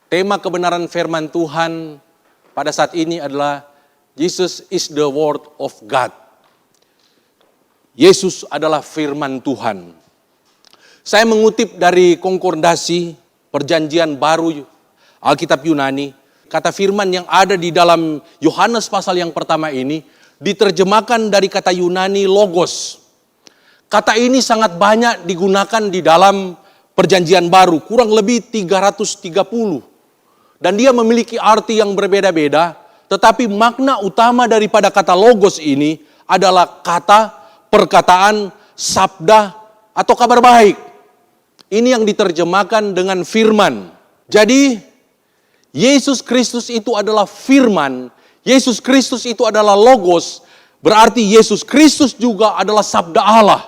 Tema kebenaran firman Tuhan pada saat ini adalah Jesus is the word of God. Yesus adalah firman Tuhan. Saya mengutip dari konkordasi Perjanjian Baru Alkitab Yunani. Kata firman yang ada di dalam Yohanes pasal yang pertama ini diterjemahkan dari kata Yunani logos. Kata ini sangat banyak digunakan di dalam Perjanjian Baru, kurang lebih 330. Dan dia memiliki arti yang berbeda-beda, tetapi makna utama daripada kata logos ini adalah kata, perkataan, sabda, atau kabar baik. Ini yang diterjemahkan dengan firman. Jadi, Yesus Kristus itu adalah firman, Yesus Kristus itu adalah logos, berarti Yesus Kristus juga adalah sabda Allah.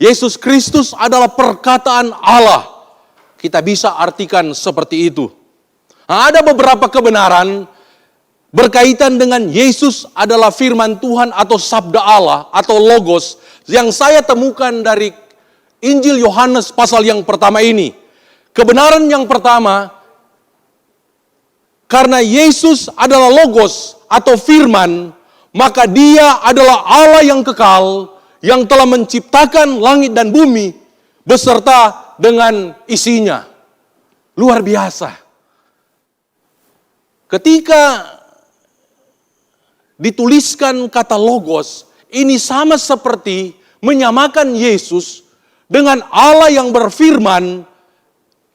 Yesus Kristus adalah perkataan Allah. Kita bisa artikan seperti itu. Nah, ada beberapa kebenaran berkaitan dengan Yesus adalah firman Tuhan atau sabda Allah atau logos yang saya temukan dari Injil Yohanes pasal yang pertama ini. Kebenaran yang pertama, karena Yesus adalah logos atau firman, maka dia adalah Allah yang kekal, yang telah menciptakan langit dan bumi, beserta dengan isinya. Luar biasa. Ketika dituliskan kata logos, ini sama seperti menyamakan Yesus dengan Allah yang berfirman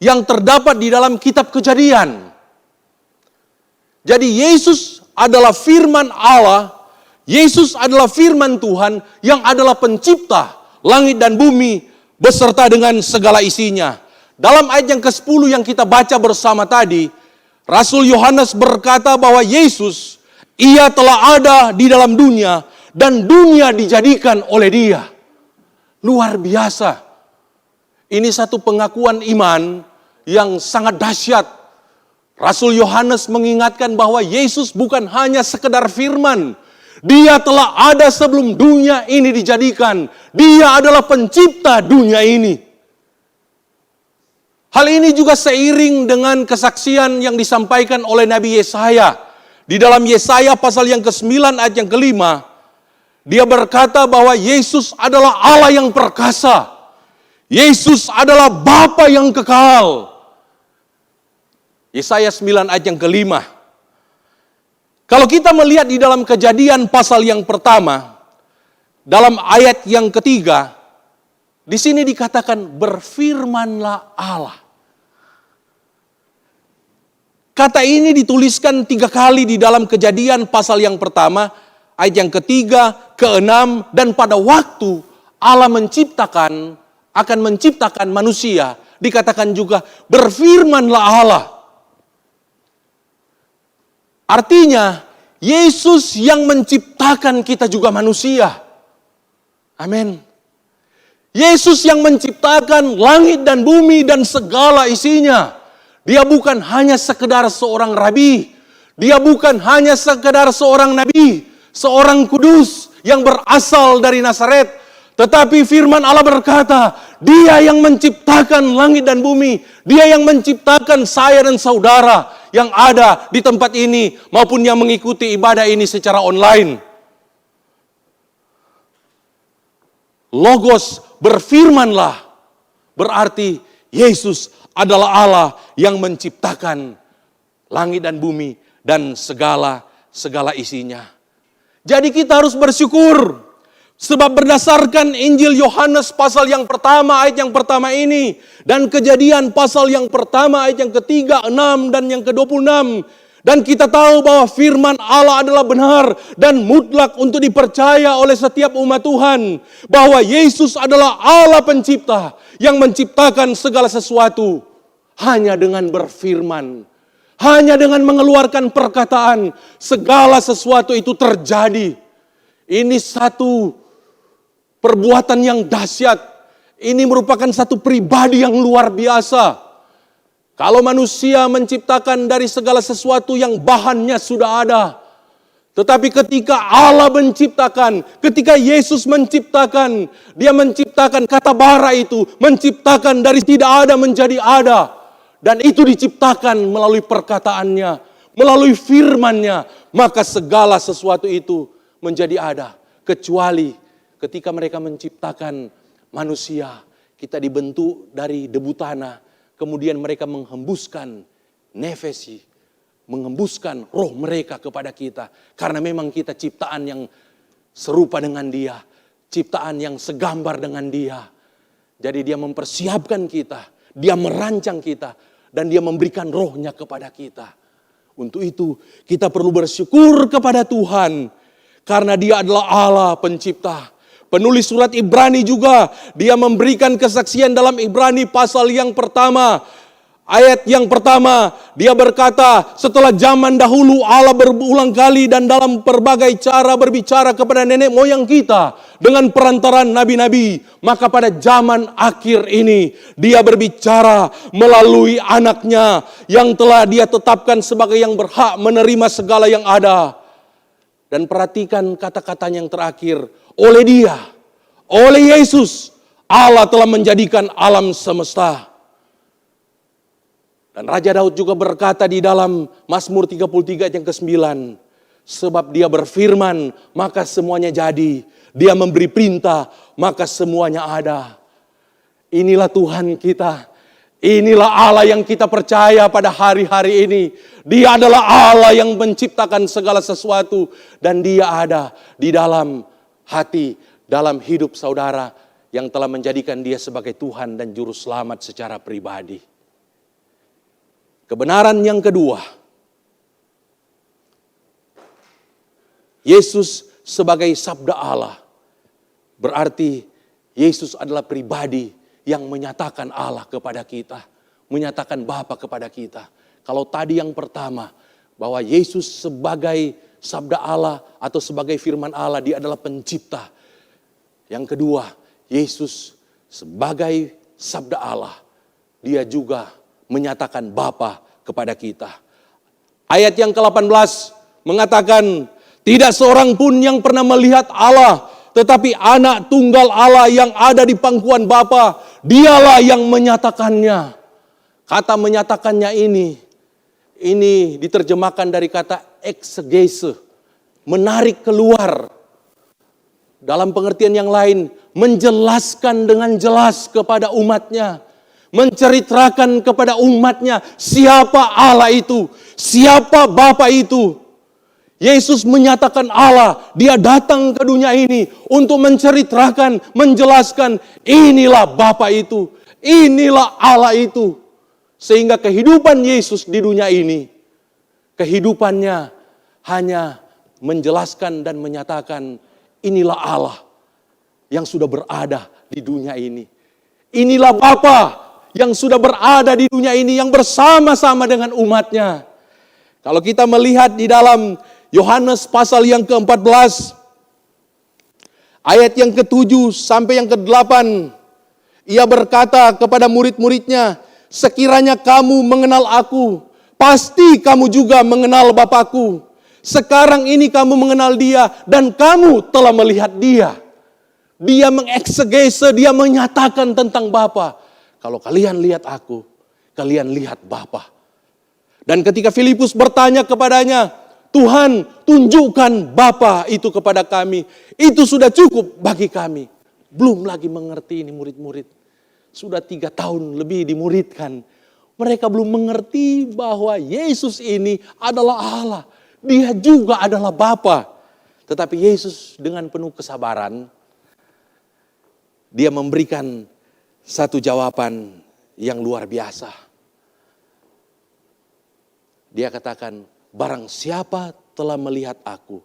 yang terdapat di dalam kitab Kejadian. Jadi Yesus adalah firman Allah, Yesus adalah firman Tuhan yang adalah pencipta langit dan bumi beserta dengan segala isinya. Dalam ayat yang ke-10 yang kita baca bersama tadi, Rasul Yohanes berkata bahwa Yesus, ia telah ada di dalam dunia dan dunia dijadikan oleh dia. Luar biasa. Ini satu pengakuan iman yang sangat dahsyat. Rasul Yohanes mengingatkan bahwa Yesus bukan hanya sekedar firman. Dia telah ada sebelum dunia ini dijadikan. Dia adalah pencipta dunia ini. Hal ini juga seiring dengan kesaksian yang disampaikan oleh Nabi Yesaya. Di dalam Yesaya pasal yang ke-9 ayat yang ke-5, dia berkata bahwa Yesus adalah Allah yang perkasa. Yesus adalah Bapa yang kekal. Yesaya 9 ayat yang ke-5. Kalau kita melihat di dalam Kejadian pasal yang pertama, dalam ayat yang ketiga, di sini dikatakan berfirmanlah Allah. Kata ini dituliskan 3 kali di dalam Kejadian pasal yang pertama, ayat yang ketiga, ke-6, dan pada waktu Allah akan menciptakan manusia, dikatakan juga berfirmanlah Allah. Artinya, Yesus yang menciptakan kita juga manusia. Amin. Yesus yang menciptakan langit dan bumi dan segala isinya. Dia bukan hanya sekedar seorang rabi. Dia bukan hanya sekedar seorang nabi. Seorang kudus yang berasal dari Nazaret. Tetapi firman Allah berkata, dia yang menciptakan langit dan bumi. Dia yang menciptakan saya dan saudara yang ada di tempat ini maupun yang mengikuti ibadah ini secara online. Logos berfirmanlah, berarti Yesus adalah Allah yang menciptakan langit dan bumi dan segala isinya. Jadi kita harus bersyukur. Sebab berdasarkan Injil Yohanes pasal yang pertama, ayat yang pertama ini, dan Kejadian pasal yang pertama, ayat yang ketiga, 6, dan yang ke-26. Dan kita tahu bahwa firman Allah adalah benar dan mutlak untuk dipercaya oleh setiap umat Tuhan. Bahwa Yesus adalah Allah pencipta yang menciptakan segala sesuatu. Hanya dengan berfirman, hanya dengan mengeluarkan perkataan, segala sesuatu itu terjadi. Ini satu perbuatan yang dahsyat. Ini merupakan satu pribadi yang luar biasa. Kalau manusia menciptakan dari segala sesuatu yang bahannya sudah ada. Tetapi ketika Allah menciptakan, ketika Yesus menciptakan, dia menciptakan kata bara itu, menciptakan dari tidak ada menjadi ada. dan itu diciptakan melalui perkataannya, melalui firman-Nya, maka segala sesuatu itu menjadi ada. Kecuali ketika mereka menciptakan manusia, kita dibentuk dari debu tanah, kemudian mereka menghembuskan nefesi, menghembuskan roh mereka kepada kita. Karena memang kita ciptaan yang serupa dengan Dia, ciptaan yang segambar dengan Dia. Jadi Dia mempersiapkan kita, Dia merancang kita, dan Dia memberikan rohnya kepada kita. Untuk itu kita perlu bersyukur kepada Tuhan, karena Dia adalah Allah pencipta. Penulis surat Ibrani juga, dia memberikan kesaksian dalam Ibrani pasal yang pertama. Ayat yang pertama, dia berkata, setelah zaman dahulu Allah berulang kali dan dalam berbagai cara berbicara kepada nenek moyang kita dengan perantaran nabi-nabi. Maka pada zaman akhir ini, dia berbicara melalui anaknya yang telah dia tetapkan sebagai yang berhak menerima segala yang ada. Dan perhatikan kata-katanya yang terakhir, oleh Dia, oleh Yesus, Allah telah menjadikan alam semesta. Dan Raja Daud juga berkata di dalam Mazmur 33 ayat yang ke-9. Sebab Dia berfirman, maka semuanya jadi. Dia memberi perintah, maka semuanya ada. Inilah Tuhan kita. Inilah Allah yang kita percaya pada hari-hari ini. Dia adalah Allah yang menciptakan segala sesuatu. Dan Dia ada di dalam hati, dalam hidup saudara yang telah menjadikan Dia sebagai Tuhan dan Juru Selamat secara pribadi. Kebenaran yang kedua, Yesus sebagai sabda Allah. Berarti Yesus adalah pribadi yang menyatakan Allah kepada kita, menyatakan Bapa kepada kita. Kalau tadi yang pertama, bahwa Yesus sebagai sabda Allah atau sebagai firman Allah, Dia adalah pencipta. Yang kedua, Yesus sebagai sabda Allah, Dia juga menyatakan Bapa kepada kita. Ayat yang ke-18 mengatakan, tidak seorang pun yang pernah melihat Allah, tetapi anak tunggal Allah yang ada di pangkuan Bapa, Dialah yang menyatakannya. Kata menyatakannya ini diterjemahkan dari kata exegese, menarik keluar. Dalam pengertian yang lain, menjelaskan dengan jelas kepada umatnya. Menceritakan kepada umatnya siapa Allah itu, siapa Bapa itu. Yesus menyatakan Allah, Dia datang ke dunia ini untuk menceritakan, menjelaskan inilah Bapa itu, inilah Allah itu. Sehingga kehidupan Yesus di dunia ini, kehidupannya hanya menjelaskan dan menyatakan inilah Allah yang sudah berada di dunia ini. Inilah Bapa yang sudah berada di dunia ini, yang bersama-sama dengan umatnya. Kalau kita melihat di dalam Yohanes pasal yang ke-14, ayat yang ke-7 sampai yang ke-8, Ia berkata kepada murid-muridnya, sekiranya kamu mengenal aku, pasti kamu juga mengenal Bapakku. Sekarang ini kamu mengenal Dia dan kamu telah melihat Dia. Dia mengeksegese, Dia menyatakan tentang Bapa. Kalau kalian lihat aku, kalian lihat Bapa. Dan ketika Filipus bertanya kepadanya, Tuhan, tunjukkan Bapa itu kepada kami. Itu sudah cukup bagi kami. Belum lagi mengerti ini murid-murid. Sudah 3 tahun lebih dimuridkan. Mereka belum mengerti bahwa Yesus ini adalah Allah. Dia juga adalah Bapa. Tetapi Yesus dengan penuh kesabaran, Dia memberikan satu jawaban yang luar biasa. Dia katakan, barang siapa telah melihat aku,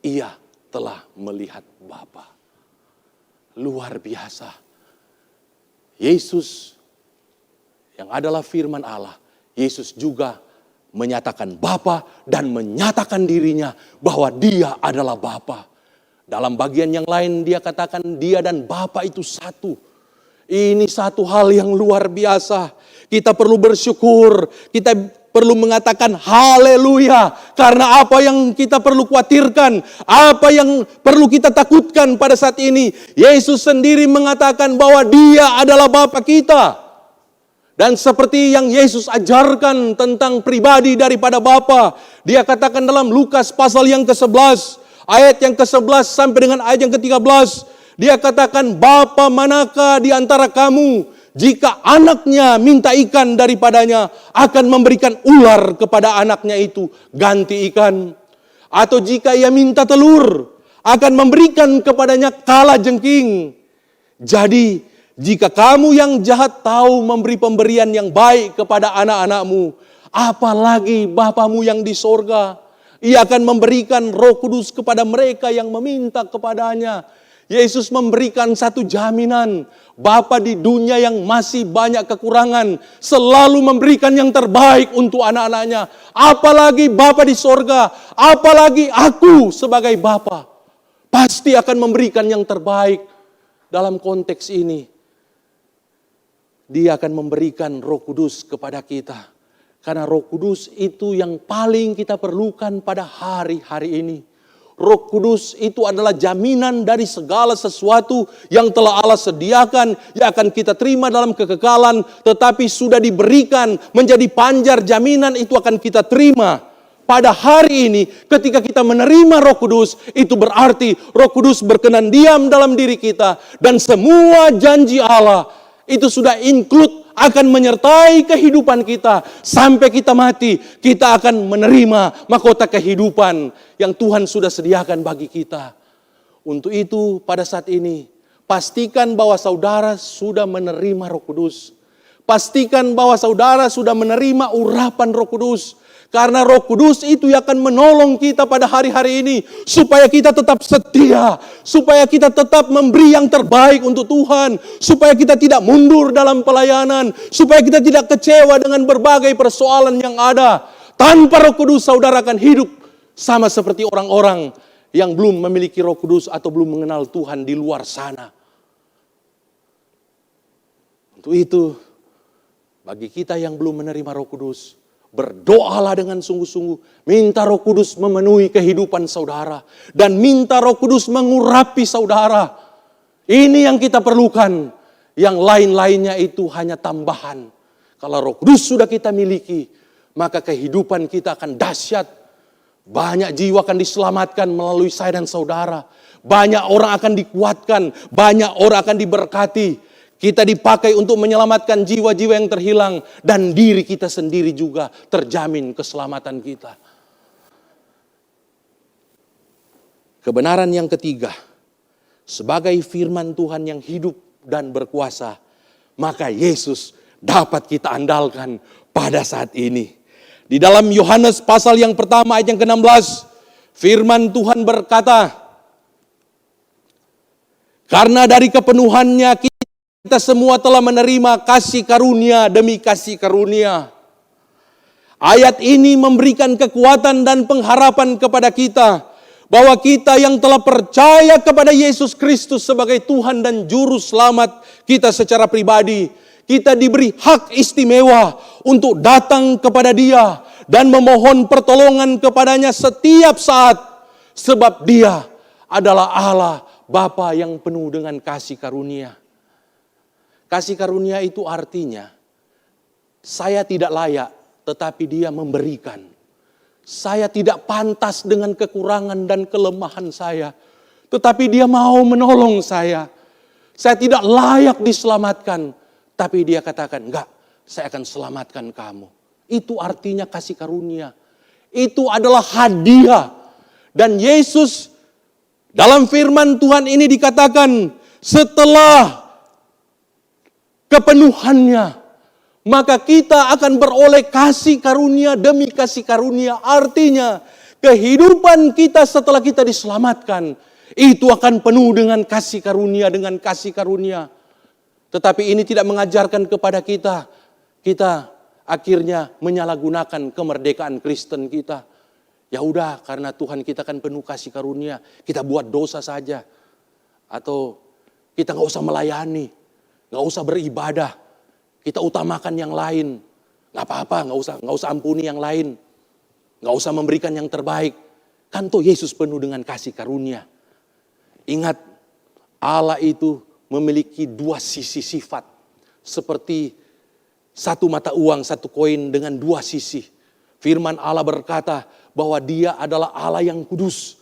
ia telah melihat Bapa. Luar biasa. Yesus yang adalah firman Allah, Yesus juga menyatakan Bapa dan menyatakan dirinya bahwa Dia adalah Bapa. Dalam bagian yang lain Dia katakan Dia dan Bapa itu satu. Ini satu hal yang luar biasa. Kita perlu bersyukur, kita perlu mengatakan haleluya. Karena apa yang kita perlu khawatirkan, apa yang perlu kita takutkan pada saat ini, Yesus sendiri mengatakan bahwa Dia adalah Bapa kita. Dan seperti yang Yesus ajarkan tentang pribadi daripada Bapa, dia katakan dalam Lukas pasal yang ke-11, ayat yang ke-11 sampai dengan ayat yang ke-13, dia katakan, Bapa manakah di antara kamu, jika anaknya minta ikan daripadanya, akan memberikan ular kepada anaknya itu, ganti ikan. Atau jika ia minta telur, akan memberikan kepadanya kalajengking. Jadi, jika kamu yang jahat tahu memberi pemberian yang baik kepada anak-anakmu, apalagi Bapamu yang di sorga, Ia akan memberikan Roh Kudus kepada mereka yang meminta kepadanya. Yesus memberikan satu jaminan, Bapa di dunia yang masih banyak kekurangan, selalu memberikan yang terbaik untuk anak-anaknya. Apalagi Bapa di sorga, apalagi aku sebagai Bapa, pasti akan memberikan yang terbaik. Dalam konteks ini, Dia akan memberikan Roh Kudus kepada kita. Karena Roh Kudus itu yang paling kita perlukan pada hari-hari ini. Roh Kudus itu adalah jaminan dari segala sesuatu yang telah Allah sediakan, yang akan kita terima dalam kekekalan, tetapi sudah diberikan menjadi panjar jaminan itu akan kita terima. Pada hari ini ketika kita menerima Roh Kudus, itu berarti Roh Kudus berkenan diam dalam diri kita. Dan semua janji Allah itu sudah include, akan menyertai kehidupan kita. Sampai kita mati, kita akan menerima mahkota kehidupan yang Tuhan sudah sediakan bagi kita. Untuk itu pada saat ini, pastikan bahwa saudara sudah menerima Roh Kudus. Pastikan bahwa saudara sudah menerima urapan Roh Kudus. Karena Roh Kudus itu yang akan menolong kita pada hari-hari ini. Supaya kita tetap setia. Supaya kita tetap memberi yang terbaik untuk Tuhan. Supaya kita tidak mundur dalam pelayanan. Supaya kita tidak kecewa dengan berbagai persoalan yang ada. Tanpa Roh Kudus saudara akan hidup sama seperti orang-orang yang belum memiliki Roh Kudus atau belum mengenal Tuhan di luar sana. Untuk itu, bagi kita yang belum menerima Roh Kudus, berdoalah dengan sungguh-sungguh. Minta Roh Kudus memenuhi kehidupan saudara. Dan minta Roh Kudus mengurapi saudara. Ini yang kita perlukan. Yang lain-lainnya itu hanya tambahan. Kalau Roh Kudus sudah kita miliki, maka kehidupan kita akan dahsyat. Banyak jiwa akan diselamatkan melalui saya dan saudara. Banyak orang akan dikuatkan. Banyak orang akan diberkati. Kita dipakai untuk menyelamatkan jiwa-jiwa yang terhilang. Dan diri kita sendiri juga terjamin keselamatan kita. Kebenaran yang ketiga. Sebagai firman Tuhan yang hidup dan berkuasa. Maka Yesus dapat kita andalkan pada saat ini. Di dalam Yohanes pasal yang pertama ayat yang ke-16. Firman Tuhan berkata. Karena dari kepenuhannya kita semua telah menerima kasih karunia demi kasih karunia. Ayat ini memberikan kekuatan dan pengharapan kepada kita. Bahwa kita yang telah percaya kepada Yesus Kristus sebagai Tuhan dan Juru Selamat kita secara pribadi. Kita diberi hak istimewa untuk datang kepada Dia. Dan memohon pertolongan kepadanya setiap saat. Sebab Dia adalah Allah Bapa yang penuh dengan kasih karunia. Kasih karunia itu artinya, saya tidak layak, tetapi Dia memberikan. Saya tidak pantas dengan kekurangan dan kelemahan saya, tetapi Dia mau menolong saya. Saya tidak layak diselamatkan, tapi Dia katakan, enggak, saya akan selamatkan kamu. Itu artinya kasih karunia. Itu adalah hadiah. Dan Yesus dalam firman Tuhan ini dikatakan, setelah kepenuhannya, maka kita akan beroleh kasih karunia demi kasih karunia. Artinya, kehidupan kita setelah kita diselamatkan, itu akan penuh dengan kasih karunia, dengan kasih karunia. Tetapi ini tidak mengajarkan kepada kita akhirnya menyalahgunakan kemerdekaan Kristen kita. Ya udah, karena Tuhan kita kan penuh kasih karunia, kita buat dosa saja. Atau kita gak usah melayani. Gak usah beribadah, kita utamakan yang lain. Gak apa-apa, gak usah ampuni yang lain. Gak usah memberikan yang terbaik. Kan toh Yesus penuh dengan kasih karunia. Ingat, Allah itu memiliki dua sisi sifat. Seperti satu mata uang, satu koin dengan dua sisi. Firman Allah berkata bahwa Dia adalah Allah yang kudus,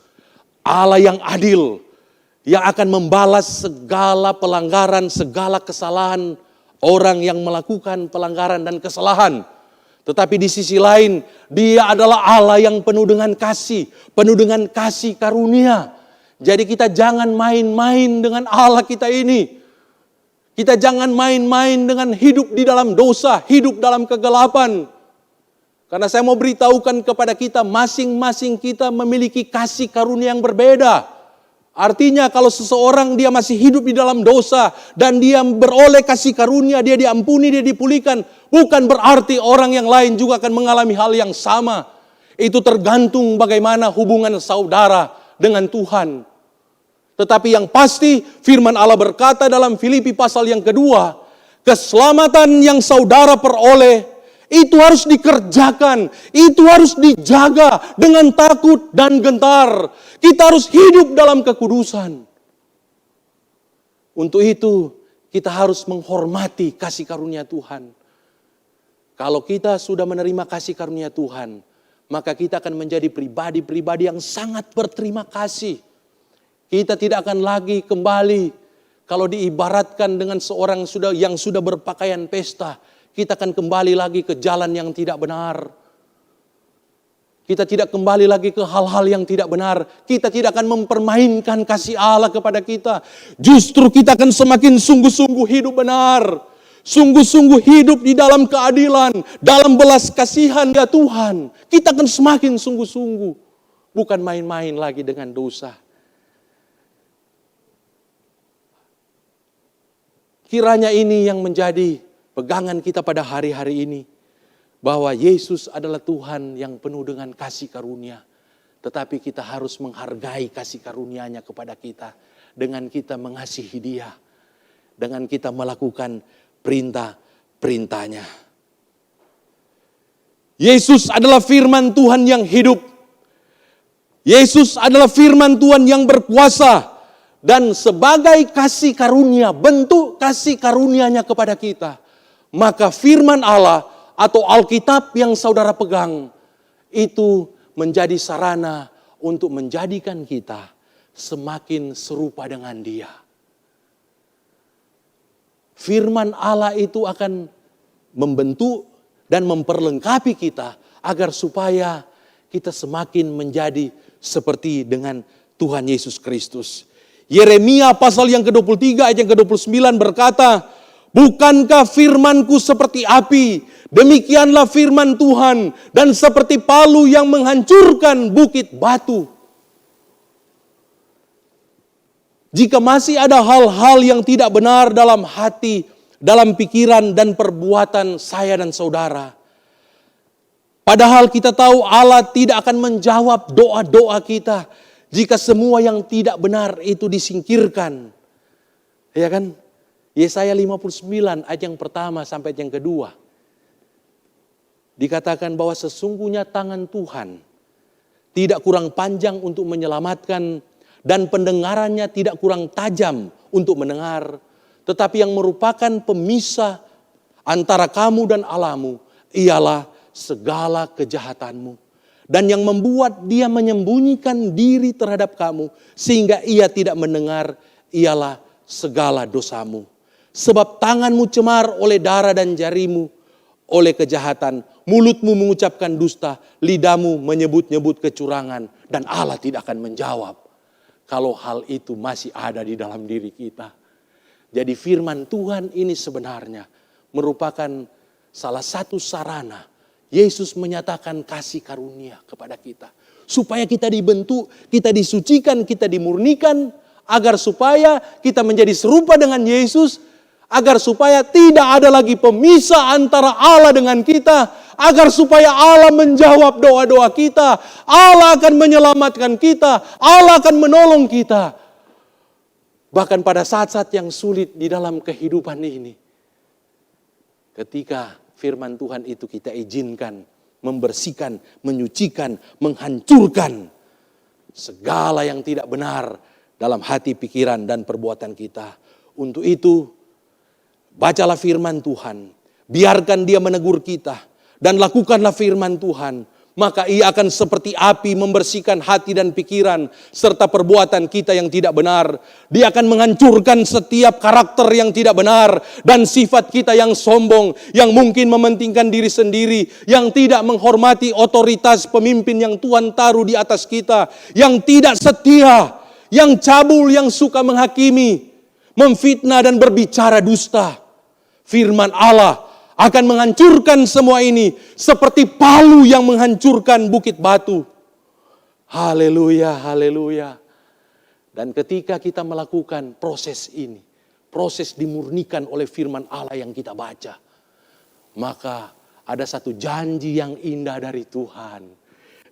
Allah yang adil, yang akan membalas segala pelanggaran, segala kesalahan orang yang melakukan pelanggaran dan kesalahan. Tetapi di sisi lain, Dia adalah Allah yang penuh dengan kasih karunia. Jadi kita jangan main-main dengan Allah kita ini. Kita jangan main-main dengan hidup di dalam dosa, hidup dalam kegelapan. Karena saya mau beritahukan kepada kita, masing-masing kita memiliki kasih karunia yang berbeda. Artinya kalau seseorang dia masih hidup di dalam dosa dan dia beroleh kasih karunia, dia diampuni, dia dipulihkan, bukan berarti orang yang lain juga akan mengalami hal yang sama. Itu tergantung bagaimana hubungan saudara dengan Tuhan. Tetapi yang pasti firman Allah berkata dalam Filipi pasal yang kedua, keselamatan yang saudara peroleh itu harus dikerjakan, itu harus dijaga dengan takut dan gentar. Kita harus hidup dalam kekudusan. Untuk itu kita harus menghormati kasih karunia Tuhan. Kalau kita sudah menerima kasih karunia Tuhan, maka kita akan menjadi pribadi-pribadi yang sangat berterima kasih. Kita tidak akan lagi kembali kalau diibaratkan dengan seorang yang sudah berpakaian pesta. Kita akan kembali lagi ke jalan yang tidak benar. Kita tidak kembali lagi ke hal-hal yang tidak benar. Kita tidak akan mempermainkan kasih Allah kepada kita. Justru kita akan semakin sungguh-sungguh hidup benar. Sungguh-sungguh hidup di dalam keadilan. Dalam belas kasihan ya Tuhan. Kita akan semakin sungguh-sungguh. Bukan main-main lagi dengan dosa. Kiranya ini yang menjadi pegangan kita pada hari-hari ini. Bahwa Yesus adalah Tuhan yang penuh dengan kasih karunia. Tetapi kita harus menghargai kasih karunia-Nya kepada kita. Dengan kita mengasihi Dia. Dengan kita melakukan perintah-perintah-Nya. Yesus adalah firman Tuhan yang hidup. Yesus adalah firman Tuhan yang berkuasa. Dan sebagai kasih karunia, bentuk kasih karunia-Nya kepada kita. Maka firman Allah atau Alkitab yang saudara pegang, itu menjadi sarana untuk menjadikan kita semakin serupa dengan Dia. Firman Allah itu akan membentuk dan memperlengkapi kita agar supaya kita semakin menjadi seperti dengan Tuhan Yesus Kristus. Yeremia pasal yang ke-23 ayat yang ke-29 berkata, bukankah firmanku seperti api, demikianlah firman Tuhan, dan seperti palu yang menghancurkan bukit batu. Jika masih ada hal-hal yang tidak benar dalam hati, dalam pikiran dan perbuatan saya dan saudara, padahal kita tahu Allah tidak akan menjawab doa-doa kita, jika semua yang tidak benar itu disingkirkan. Ya kan? Yesaya 59 ayat yang pertama sampai ayat yang kedua. Dikatakan bahwa sesungguhnya tangan Tuhan tidak kurang panjang untuk menyelamatkan dan pendengarannya tidak kurang tajam untuk mendengar. Tetapi yang merupakan pemisah antara kamu dan Allahmu ialah segala kejahatanmu. Dan yang membuat dia menyembunyikan diri terhadap kamu sehingga ia tidak mendengar ialah segala dosamu. Sebab tanganmu cemar oleh darah dan jarimu oleh kejahatan. Mulutmu mengucapkan dusta, lidahmu menyebut-nyebut kecurangan. Dan Allah tidak akan menjawab kalau hal itu masih ada di dalam diri kita. Jadi firman Tuhan ini sebenarnya merupakan salah satu sarana Yesus menyatakan kasih karunia kepada kita. Supaya kita dibentuk, kita disucikan, kita dimurnikan. Agar supaya kita menjadi serupa dengan Yesus. Agar supaya tidak ada lagi pemisah antara Allah dengan kita. Agar supaya Allah menjawab doa-doa kita. Allah akan menyelamatkan kita. Allah akan menolong kita. Bahkan pada saat-saat yang sulit di dalam kehidupan ini. Ketika firman Tuhan itu kita izinkan, membersihkan, menyucikan, menghancurkan segala yang tidak benar dalam hati, pikiran, dan perbuatan kita. Untuk itu, bacalah firman Tuhan, biarkan dia menegur kita, dan lakukanlah firman Tuhan. Maka ia akan seperti api membersihkan hati dan pikiran serta perbuatan kita yang tidak benar. Dia akan menghancurkan setiap karakter yang tidak benar dan sifat kita yang sombong, yang mungkin mementingkan diri sendiri, yang tidak menghormati otoritas pemimpin yang Tuhan taruh di atas kita, yang tidak setia, yang cabul, yang suka menghakimi, memfitnah dan berbicara dusta. Firman Allah akan menghancurkan semua ini seperti palu yang menghancurkan bukit batu. Haleluya, haleluya. Dan ketika kita melakukan proses ini, proses dimurnikan oleh firman Allah yang kita baca, maka ada satu janji yang indah dari Tuhan.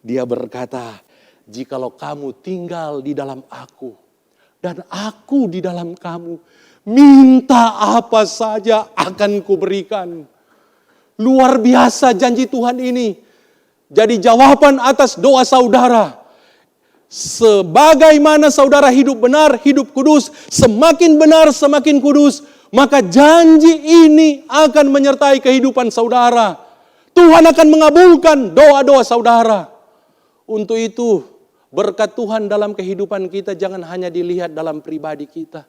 Dia berkata, jikalau kamu tinggal di dalam aku dan aku di dalam kamu, minta apa saja akan kuberikan. Luar biasa janji Tuhan ini. Jadi jawaban atas doa saudara. Sebagaimana saudara hidup benar, hidup kudus, semakin benar, semakin kudus, maka janji ini akan menyertai kehidupan saudara. Tuhan akan mengabulkan doa-doa saudara. Untuk itu, berkat Tuhan dalam kehidupan kita jangan hanya dilihat dalam pribadi kita.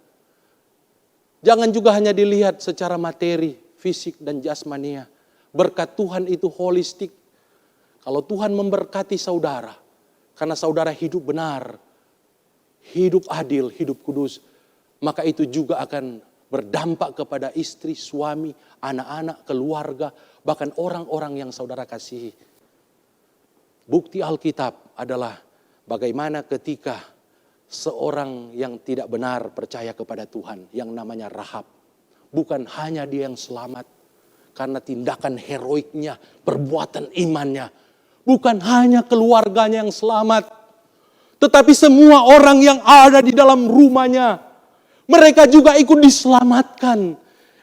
Jangan juga hanya dilihat secara materi, fisik, dan jasmania. Berkat Tuhan itu holistik. Kalau Tuhan memberkati saudara, karena saudara hidup benar, hidup adil, hidup kudus, maka itu juga akan berdampak kepada istri, suami, anak-anak, keluarga, bahkan orang-orang yang saudara kasihi. Bukti Alkitab adalah bagaimana ketika seorang yang tidak benar percaya kepada Tuhan, yang namanya Rahab. Bukan hanya dia yang selamat, karena tindakan heroiknya, perbuatan imannya. Bukan hanya keluarganya yang selamat, tetapi semua orang yang ada di dalam rumahnya, mereka juga ikut diselamatkan.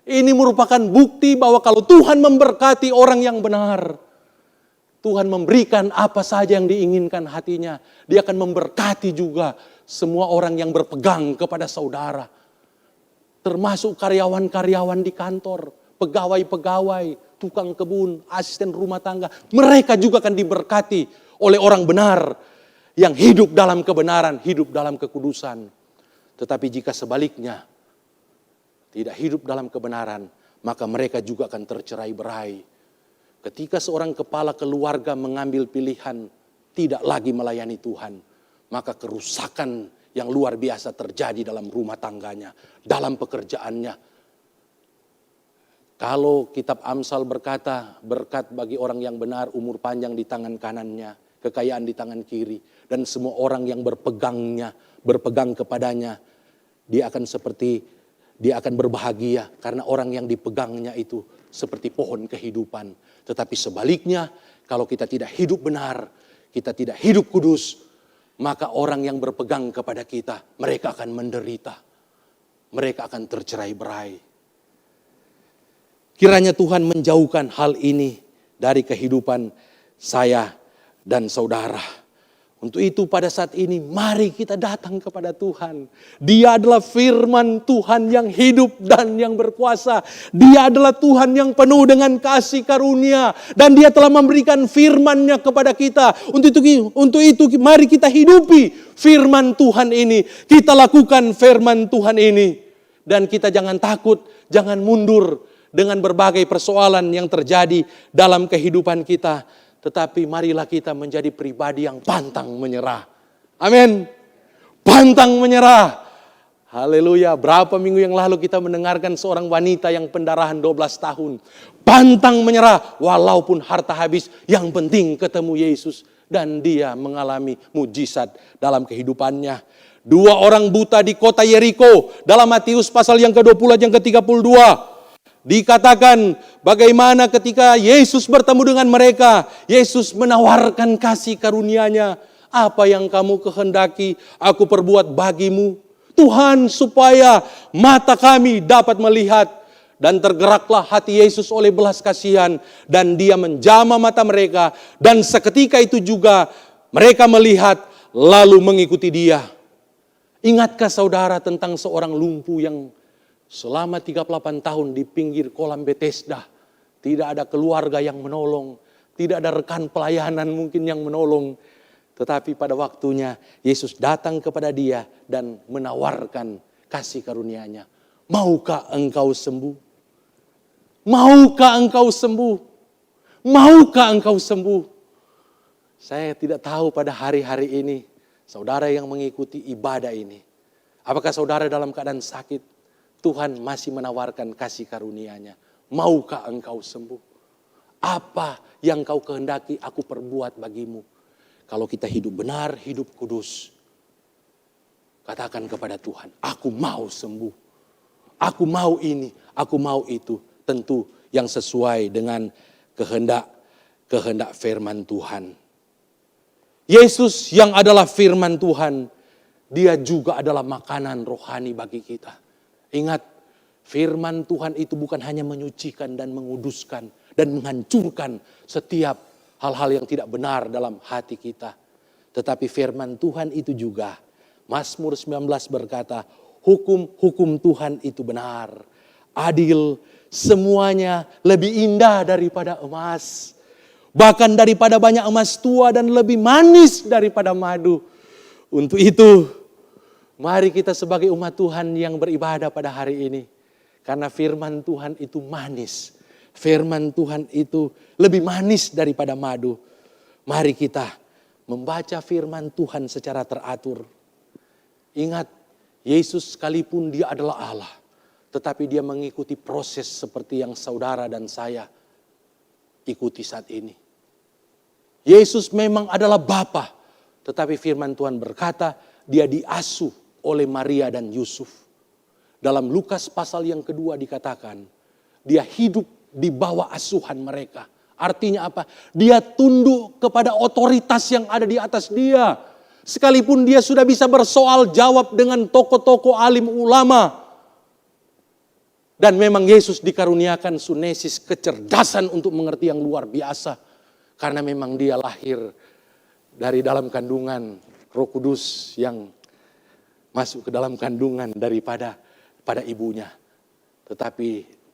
Ini merupakan bukti bahwa kalau Tuhan memberkati orang yang benar, Tuhan memberikan apa saja yang diinginkan hatinya. Dia akan memberkati juga semua orang yang berpegang kepada saudara. Termasuk karyawan-karyawan di kantor, pegawai-pegawai, tukang kebun, asisten rumah tangga. Mereka juga akan diberkati oleh orang benar yang hidup dalam kebenaran, hidup dalam kekudusan. Tetapi jika sebaliknya, tidak hidup dalam kebenaran, maka mereka juga akan tercerai-berai. Ketika seorang kepala keluarga mengambil pilihan tidak lagi melayani Tuhan, maka kerusakan yang luar biasa terjadi dalam rumah tangganya, dalam pekerjaannya. Kalau kitab Amsal berkata, berkat bagi orang yang benar, umur panjang di tangan kanannya, kekayaan di tangan kiri. Dan semua orang yang berpegang kepadanya, dia akan berbahagia. Karena orang yang dipegangnya itu seperti pohon kehidupan. Tetapi sebaliknya, kalau kita tidak hidup benar, kita tidak hidup kudus, maka orang yang berpegang kepada kita, mereka akan menderita. Mereka akan tercerai-berai. Kiranya Tuhan menjauhkan hal ini dari kehidupan saya dan saudara. Untuk itu pada saat ini mari kita datang kepada Tuhan. Dia adalah firman Tuhan yang hidup dan yang berkuasa. Dia adalah Tuhan yang penuh dengan kasih karunia. Dan dia telah memberikan firman-Nya kepada kita. Untuk itu mari kita hidupi firman Tuhan ini. Kita lakukan firman Tuhan ini. Dan kita jangan takut, jangan mundur dengan berbagai persoalan yang terjadi dalam kehidupan kita. Tetapi marilah kita menjadi pribadi yang pantang menyerah. Amin. Pantang menyerah. Haleluya. Berapa minggu yang lalu kita mendengarkan seorang wanita yang pendarahan 12 tahun. Pantang menyerah walaupun harta habis. Yang penting ketemu Yesus. Dan dia mengalami mujizat dalam kehidupannya. 2 orang buta di kota Yeriko. Dalam Matius pasal yang ke-20 yang ke-32. Dikatakan bagaimana ketika Yesus bertemu dengan mereka, Yesus menawarkan kasih karunia-Nya. Apa yang kamu kehendaki, aku perbuat bagimu. Tuhan, supaya mata kami dapat melihat. Dan tergeraklah hati Yesus oleh belas kasihan. Dan dia menjamah mata mereka. Dan seketika itu juga mereka melihat lalu mengikuti dia. Ingatkah saudara tentang seorang lumpuh yang selama 38 tahun di pinggir kolam Bethesda Tidak ada keluarga yang menolong. Tidak ada rekan pelayanan mungkin yang menolong. Tetapi pada waktunya Yesus datang kepada dia dan menawarkan kasih karunia-Nya. Maukah engkau sembuh? Maukah engkau sembuh? Maukah engkau sembuh? Saya tidak tahu pada hari-hari ini, saudara yang mengikuti ibadah ini, apakah saudara dalam keadaan sakit, Tuhan masih menawarkan kasih karunia-Nya. Maukah engkau sembuh? Apa yang kau kehendaki aku perbuat bagimu? Kalau kita hidup benar, hidup kudus, katakan kepada Tuhan, aku mau sembuh. Aku mau ini, aku mau itu. Tentu yang sesuai dengan kehendak firman Tuhan. Yesus yang adalah firman Tuhan, dia juga adalah makanan rohani bagi kita. Ingat, firman Tuhan itu bukan hanya menyucikan dan menguduskan dan menghancurkan setiap hal-hal yang tidak benar dalam hati kita. Tetapi firman Tuhan itu juga, Mazmur 19 berkata, hukum-hukum Tuhan itu benar, adil, semuanya lebih indah daripada emas. Bahkan daripada banyak emas tua dan lebih manis daripada madu. Untuk itu, mari kita sebagai umat Tuhan yang beribadah pada hari ini. Karena firman Tuhan itu manis. Firman Tuhan itu lebih manis daripada madu. Mari kita membaca firman Tuhan secara teratur. Ingat, Yesus sekalipun dia adalah Allah. Tetapi dia mengikuti proses seperti yang saudara dan saya ikuti saat ini. Yesus memang adalah Bapa, tetapi firman Tuhan berkata dia diasuh oleh Maria dan Yusuf. Dalam Lukas pasal yang kedua dikatakan dia hidup di bawah asuhan mereka. Artinya apa? Dia tunduk kepada otoritas yang ada di atas dia. Sekalipun dia sudah bisa bersoal jawab dengan tokoh-tokoh alim ulama. Dan memang Yesus dikaruniakan sunesis, kecerdasan untuk mengerti yang luar biasa. Karena memang dia lahir dari dalam kandungan Roh Kudus yang masuk ke dalam kandungan pada ibunya. Tetapi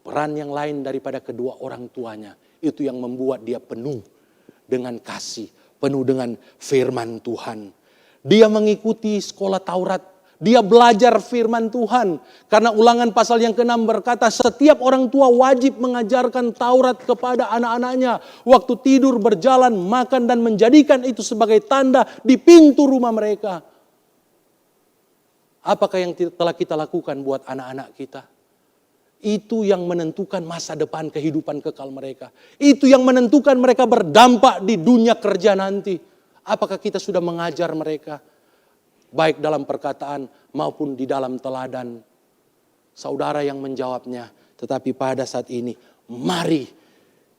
peran yang lain daripada kedua orang tuanya, itu yang membuat dia penuh dengan kasih, penuh dengan firman Tuhan. Dia mengikuti sekolah Taurat. Dia belajar firman Tuhan. Karena Ulangan pasal yang ke-6 berkata setiap orang tua wajib mengajarkan Taurat kepada anak-anaknya. Waktu tidur, berjalan, makan dan menjadikan itu sebagai tanda di pintu rumah mereka. Apakah yang telah kita lakukan buat anak-anak kita? Itu yang menentukan masa depan kehidupan kekal mereka. Itu yang menentukan mereka berdampak di dunia kerja nanti. Apakah kita sudah mengajar mereka? Baik dalam perkataan maupun di dalam teladan. Saudara yang menjawabnya. Tetapi pada saat ini, mari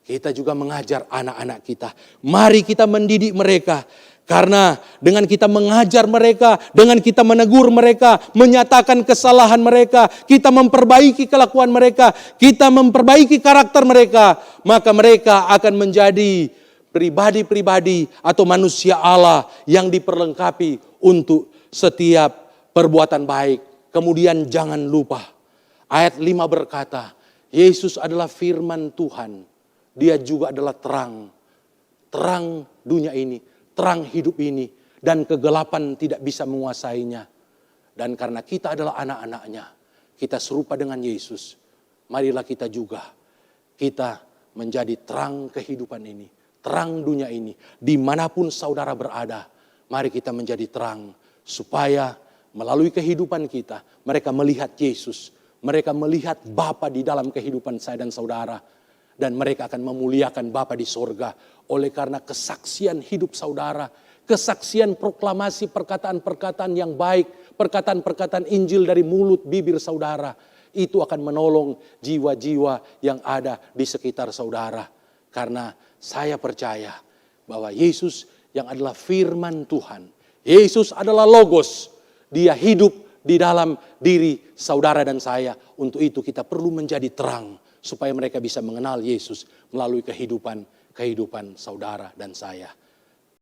kita juga mengajar anak-anak kita. Mari kita mendidik mereka. Karena dengan kita mengajar mereka, dengan kita menegur mereka, menyatakan kesalahan mereka, kita memperbaiki kelakuan mereka, kita memperbaiki karakter mereka, maka mereka akan menjadi pribadi-pribadi atau manusia Allah yang diperlengkapi untuk setiap perbuatan baik. Kemudian jangan lupa ayat 5 berkata, Yesus adalah firman Tuhan. Dia juga adalah terang. Terang dunia ini, terang hidup ini. Dan kegelapan tidak bisa menguasainya. Dan karena kita adalah anak-anaknya, kita serupa dengan Yesus. Marilah kita juga, kita menjadi terang kehidupan ini. Terang dunia ini. Dimanapun saudara berada, mari kita menjadi terang. Supaya melalui kehidupan kita, mereka melihat Yesus. Mereka melihat Bapa di dalam kehidupan saya dan saudara. Dan mereka akan memuliakan Bapa di sorga. Oleh karena kesaksian hidup saudara. Kesaksian proklamasi perkataan-perkataan yang baik. Perkataan-perkataan Injil dari mulut bibir saudara. Itu akan menolong jiwa-jiwa yang ada di sekitar saudara. Karena saya percaya bahwa Yesus yang adalah firman Tuhan. Yesus adalah Logos. Dia hidup di dalam diri saudara dan saya. Untuk itu kita perlu menjadi terang. Supaya mereka bisa mengenal Yesus melalui kehidupan saudara dan saya.